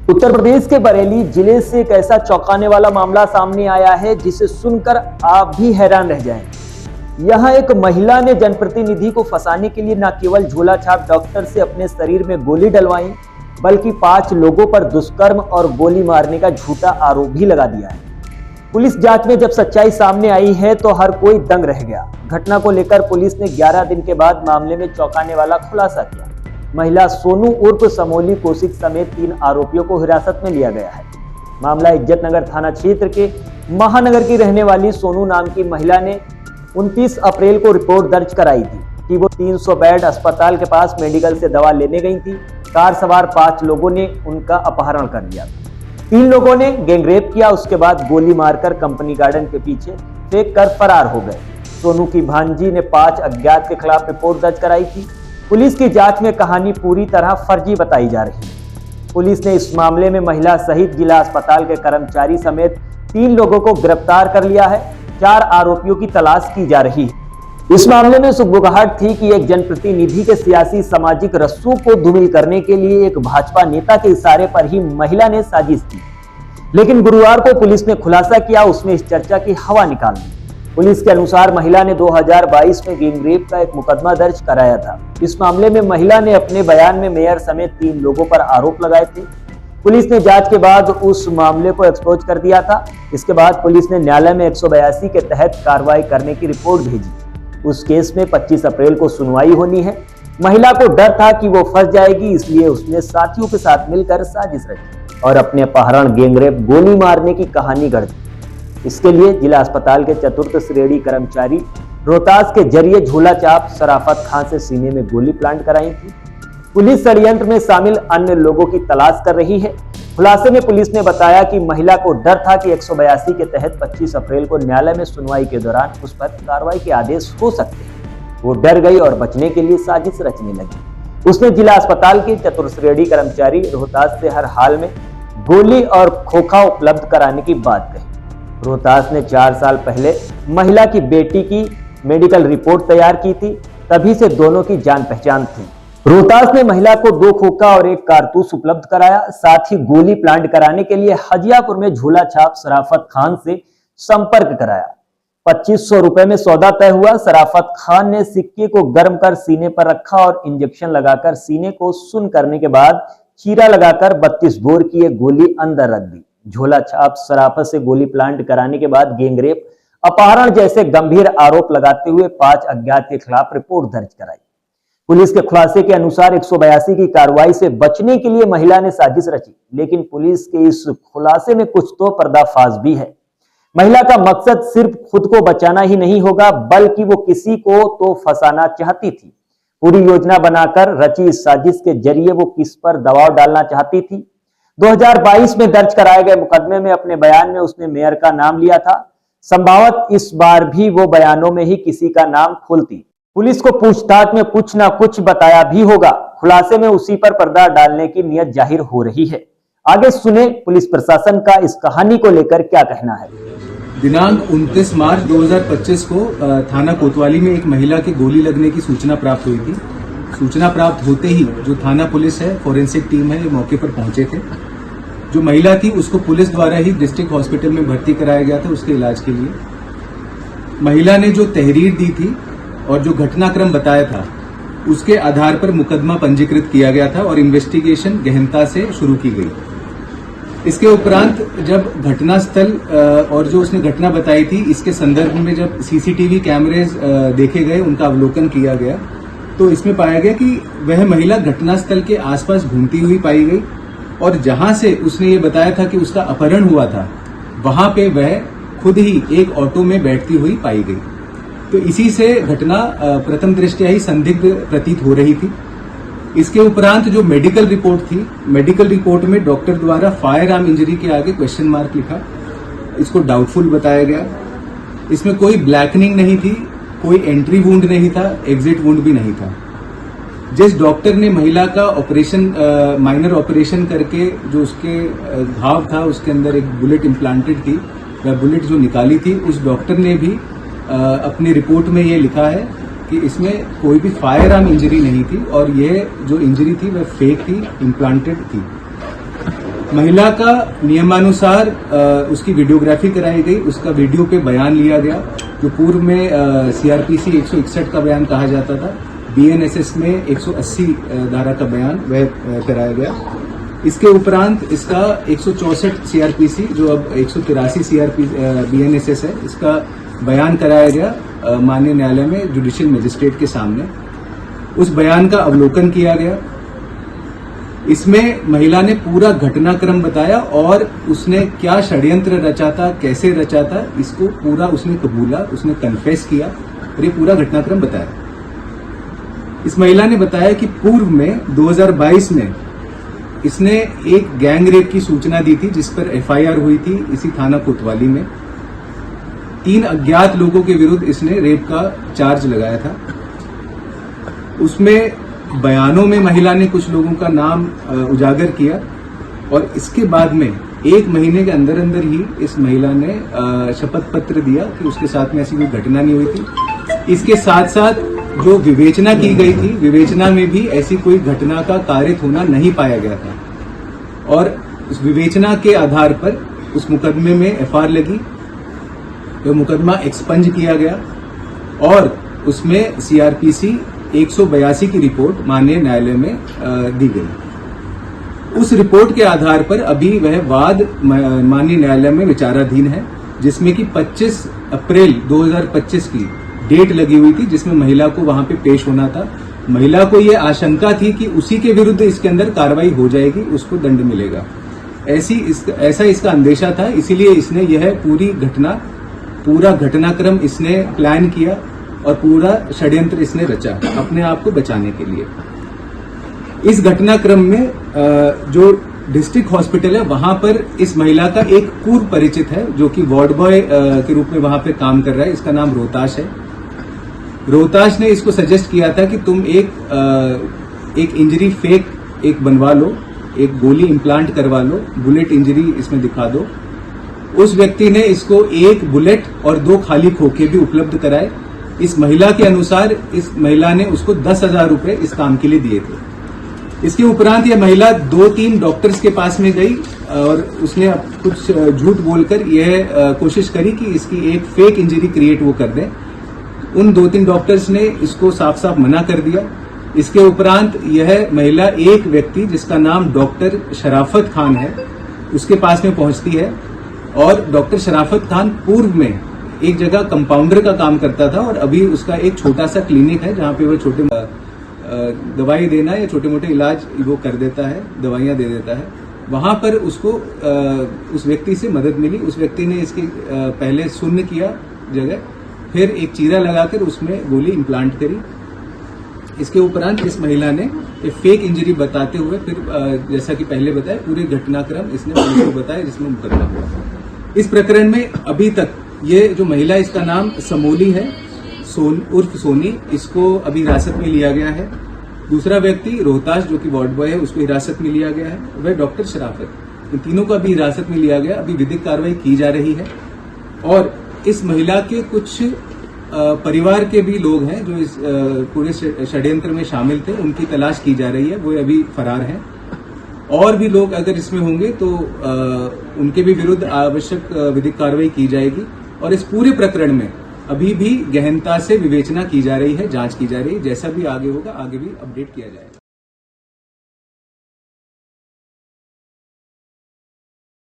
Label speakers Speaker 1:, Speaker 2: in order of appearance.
Speaker 1: उत्तर प्रदेश के बरेली जिले से एक ऐसा चौंकाने वाला मामला सामने आया है जिसे सुनकर आप भी हैरान रह जाएंगे। यहाँ एक महिला ने जनप्रतिनिधि को फंसाने के लिए न केवल झोला छाप डॉक्टर से अपने शरीर में गोली डलवाई, बल्कि 5 लोगों पर दुष्कर्म और गोली मारने का झूठा आरोप भी लगा दिया है। पुलिस जांच में जब सच्चाई सामने आई है तो हर कोई दंग रह गया। घटना को लेकर पुलिस ने 11 दिन के बाद मामले में चौंकाने वाला खुलासा किया। महिला सोनू उर्फ समोली कौशिक समेत 3 आरोपियों को हिरासत में लिया गया है। मामला इज्जतनगर थाना क्षेत्र के महानगर की रहने वाली सोनू नाम की महिला ने 29 अप्रैल को रिपोर्ट दर्ज कराई थी कि वो 300 बेड अस्पताल के पास मेडिकल से दवा लेने गई थी। कार सवार 5 लोगों ने उनका अपहरण कर लिया। 3 लोगों ने गैंगरेप किया, उसके बाद गोली मारकर कंपनी गार्डन के पीछे फेंक कर फरार हो गए। सोनू की भांजी ने 5 अज्ञात के खिलाफ रिपोर्ट दर्ज कराई थी। पुलिस की जांच में कहानी पूरी तरह फर्जी बताई जा रही है। पुलिस ने इस मामले में महिला सहित जिला अस्पताल के कर्मचारी समेत 3 लोगों को गिरफ्तार कर लिया है। 4 आरोपियों की तलाश की जा रही है। इस मामले में सुगबुगाहट थी कि एक जनप्रतिनिधि के सियासी सामाजिक रस्सों को धूमिल करने के लिए एक भाजपा नेता के इशारे पर ही महिला ने साजिश की, लेकिन गुरुवार को पुलिस ने खुलासा किया, उसमें इस चर्चा की हवा निकाल दी। पुलिस के अनुसार महिला ने 2022 में गैंगरेप का एक मुकदमा दर्ज कराया था। इस मामले में महिला ने अपने बयान में मेयर समेत 3 लोगों पर आरोप लगाए थे। पुलिस ने जांच के बाद उस मामले को एक्सपोज कर दिया था। इसके बाद पुलिस ने न्यायालय में 182 के तहत कार्रवाई करने की रिपोर्ट भेजी। उस केस में 25 अप्रैल को सुनवाई होनी है। महिला को डर था कि वो फंस जाएगी, इसलिए उसने साथियों के साथ मिलकर साजिश रची और अपने अपहरण, गैंगरेप, गोली मारने की कहानी गढ़ दी। इसके लिए जिला अस्पताल के चतुर्थ श्रेणी कर्मचारी रोहतास के जरिए झोला चाप शराफत खान से सीने में गोली प्लांट कराई थी। पुलिस षड्यंत्र में शामिल अन्य लोगों की तलाश कर रही है। खुलासे में पुलिस ने बताया कि महिला को डर था कि 182 के तहत 25 अप्रैल को न्यायालय में सुनवाई के दौरान उस पर कार्रवाई के आदेश हो सकते हैं। वो डर गई और बचने के लिए साजिश रचने लगी। उसने जिला अस्पताल के चतुर्श्रेणी कर्मचारी रोहतास से हर हाल में गोली और खोखा उपलब्ध कराने की बात कही। रोहतास ने 4 साल पहले महिला की बेटी की मेडिकल रिपोर्ट तैयार की थी, तभी से दोनों की जान पहचान थी। रोहतास ने महिला को 2 खोखा और 1 कारतूस उपलब्ध कराया, साथ ही गोली प्लांट कराने के लिए हजियापुर में झोला छाप शराफत खान से संपर्क कराया। 2500 रुपए में सौदा तय हुआ। शराफत खान ने सिक्के को गर्म कर सीने पर रखा और इंजेक्शन लगाकर सीने को सुन्न करने के बाद चीरा लगाकर 32 बोर की एक गोली अंदर रख दी। झोला छाप शराफत से गोली प्लांट कराने के बाद गैंगरेप, अपहरण जैसे गंभीर आरोप लगाते हुए 5 अज्ञात के खिलाफ रिपोर्ट दर्ज कराई। पुलिस के खुलासे के अनुसार 182 की कार्रवाई से बचने के लिए महिला ने साजिश रची, लेकिन पुलिस के इस खुलासे में कुछ तो पर्दाफाश भी है। महिला का मकसद सिर्फ खुद को बचाना ही नहीं होगा, बल्कि वो किसी को तो फंसाना चाहती थी। पूरी योजना बनाकर रची इस साजिश के जरिए वो किस पर दबाव डालना चाहती थी। 2022 में दर्ज कराए गए मुकदमे में अपने बयान में उसने मेयर का नाम लिया था। संभवत इस बार भी वो बयानों में ही किसी का नाम खोलती। पुलिस को पूछताछ में कुछ ना कुछ बताया भी होगा। खुलासे में उसी पर पर्दा डालने की नीयत जाहिर हो रही है। आगे सुने पुलिस प्रशासन का इस कहानी को लेकर क्या कहना है।
Speaker 2: दिनांक 29 मार्च 2025 को थाना कोतवाली में एक महिला की गोली लगने की सूचना प्राप्त हुई थी। सूचना प्राप्त होते ही जो थाना पुलिस है, फोरेंसिक टीम है, ये मौके पर पहुंचे थे। जो महिला थी उसको पुलिस द्वारा ही डिस्ट्रिक्ट हॉस्पिटल में भर्ती कराया गया था उसके इलाज के लिए। महिला ने जो तहरीर दी थी और जो घटनाक्रम बताया था उसके आधार पर मुकदमा पंजीकृत किया गया था और इन्वेस्टिगेशन गहनता से शुरू की गई। इसके उपरांत जब घटनास्थल और जो उसने घटना बताई थी इसके संदर्भ में जब सीसीटीवी कैमरेज देखे गए, उनका अवलोकन किया गया, तो इसमें पाया गया कि वह महिला घटनास्थल के आसपास घूमती हुई पाई गई और जहां से उसने ये बताया था कि उसका अपहरण हुआ था, वहां पे वह खुद ही एक ऑटो में बैठती हुई पाई गई। तो इसी से घटना प्रथम दृष्टया ही संदिग्ध प्रतीत हो रही थी। इसके उपरांत जो मेडिकल रिपोर्ट थी, मेडिकल रिपोर्ट में डॉक्टर द्वारा फायर आर्म इंजरी के आगे क्वेश्चन मार्क लिखा, इसको डाउटफुल बताया गया। इसमें कोई ब्लैकनिंग नहीं थी, कोई एंट्री वुंड नहीं था, एग्जिट वुंड भी नहीं था। जिस डॉक्टर ने महिला का ऑपरेशन, माइनर ऑपरेशन करके जो उसके घाव था उसके अंदर एक बुलेट इम्प्लांटेड थी, वह बुलेट जो निकाली थी, उस डॉक्टर ने भी अपनी रिपोर्ट में ये लिखा है कि इसमें कोई भी फायर आर्म इंजरी नहीं थी और यह जो इंजरी थी वह फेक थी, इम्प्लांटेड थी। महिला का नियमानुसार उसकी वीडियोग्राफी कराई गई, उसका वीडियो पे बयान लिया गया, जो पूर्व में सीआरपीसी 161 का बयान कहा जाता था, बीएनएसएस में 180 धारा का बयान वह कराया गया। इसके उपरांत इसका 164 सीआरपीसी जो अब 183 बीएनएसएस है, इसका बयान कराया गया माननीय न्यायालय में जुडिशियल मजिस्ट्रेट के सामने। उस बयान का अवलोकन किया गया। इसमें महिला ने पूरा घटनाक्रम बताया और उसने क्या षड्यंत्र रचा था, कैसे रचा था, इसको पूरा उसने कबूला, उसने कन्फेस किया और ये पूरा घटनाक्रम बताया। इस महिला ने बताया कि पूर्व में 2022 में इसने एक गैंग रेप की सूचना दी थी, जिस पर एफआईआर हुई थी इसी थाना कोतवाली में। 3 अज्ञात लोगों के विरुद्ध इसने रेप का चार्ज लगाया था। उसमें बयानों में महिला ने कुछ लोगों का नाम उजागर किया और इसके बाद में 1 महीने के अंदर अंदर ही इस महिला ने शपथ पत्र दिया कि उसके साथ में ऐसी कोई घटना नहीं हुई थी। इसके साथ साथ जो विवेचना की गई थी, विवेचना में भी ऐसी कोई घटना का कारित होना नहीं पाया गया था और उस विवेचना के आधार पर उस मुकदमे में एफआईआर लगी, तो मुकदमा एक्सपंज किया गया और उसमें सीआरपीसी 182 की रिपोर्ट माननीय न्यायालय में दी गई। उस रिपोर्ट के आधार पर अभी वह वाद माननीय न्यायालय में विचाराधीन है, जिसमें कि 25 अप्रैल 2025 की डेट लगी हुई थी, जिसमें महिला को वहां पे पेश होना था। महिला को यह आशंका थी कि उसी के विरुद्ध इसके अंदर कार्रवाई हो जाएगी, उसको दंड मिलेगा, ऐसा इसका अंदेशा था। इसीलिए इसने यह पूरा घटनाक्रम इसने प्लान किया और पूरा षड्यंत्र इसने रचा अपने आप को बचाने के लिए। इस घटनाक्रम में जो डिस्ट्रिक्ट हॉस्पिटल है वहां पर इस महिला का एक पूर्व परिचित है, जो कि वार्ड बॉय के रूप में वहां पे काम कर रहा है। इसका नाम रोहताश है। रोहताश ने इसको सजेस्ट किया था कि तुम एक इंजरी फेक एक बनवा लो, एक गोली इम्प्लांट करवा लो, बुलेट इंजरी इसमें दिखा दो। उस व्यक्ति ने इसको 1 बुलेट और 2 खाली खोखे भी उपलब्ध कराए। इस महिला के अनुसार इस महिला ने उसको 10,000 रुपए इस काम के लिए दिए थे। इसके उपरांत यह महिला 2-3 डॉक्टर्स के पास में गई और उसने कुछ झूठ बोलकर यह कोशिश करी कि इसकी एक फेक इंजरी क्रिएट वो कर दें। उन 2-3 डॉक्टर्स ने इसको साफ साफ मना कर दिया। इसके उपरांत यह महिला एक व्यक्ति जिसका नाम डॉक्टर शराफत खान है, उसके पास में पहुंचती है और डॉक्टर शराफत खान पूर्व में एक जगह कंपाउंडर का काम करता था और अभी उसका एक छोटा सा क्लिनिक है जहां पे वो छोटे दवाई देना या छोटे मोटे इलाज वो कर देता है, दवाइयां दे देता है। वहां पर उसको उस व्यक्ति से मदद मिली। उस व्यक्ति ने इसकी पहले शून्य किया जगह, फिर एक चीरा लगाकर उसमें गोली इम्प्लांट करी। इसके उपरांत इस महिला ने एक फेक इंजरी बताते हुए फिर जैसा कि पहले बताया पूरे घटनाक्रम इसने पुलिस को बताया, जिसमें मुकदमा हुआ। इस प्रकरण में अभी तक ये जो महिला, इसका नाम समोली है, उर्फ सोनी, इसको अभी हिरासत में लिया गया है। दूसरा व्यक्ति रोहताश जो कि वार्ड बॉय है, उसको हिरासत में लिया गया है। वह डॉक्टर शराफत, इन तीनों को अभी हिरासत में लिया गया। अभी विधिक कार्रवाई की जा रही है और इस महिला के कुछ परिवार के भी लोग हैं जो इस पूरे षड्यंत्र में शामिल थे, उनकी तलाश की जा रही है। वो अभी फरार हैं। और भी लोग अगर इसमें होंगे तो उनके भी विरुद्ध आवश्यक विधिक कार्रवाई की जाएगी और इस पूरे प्रकरण में अभी भी गहनता से विवेचना की जा रही है, जांच की जा रही है। जैसा भी आगे होगा आगे भी अपडेट किया जाएगा।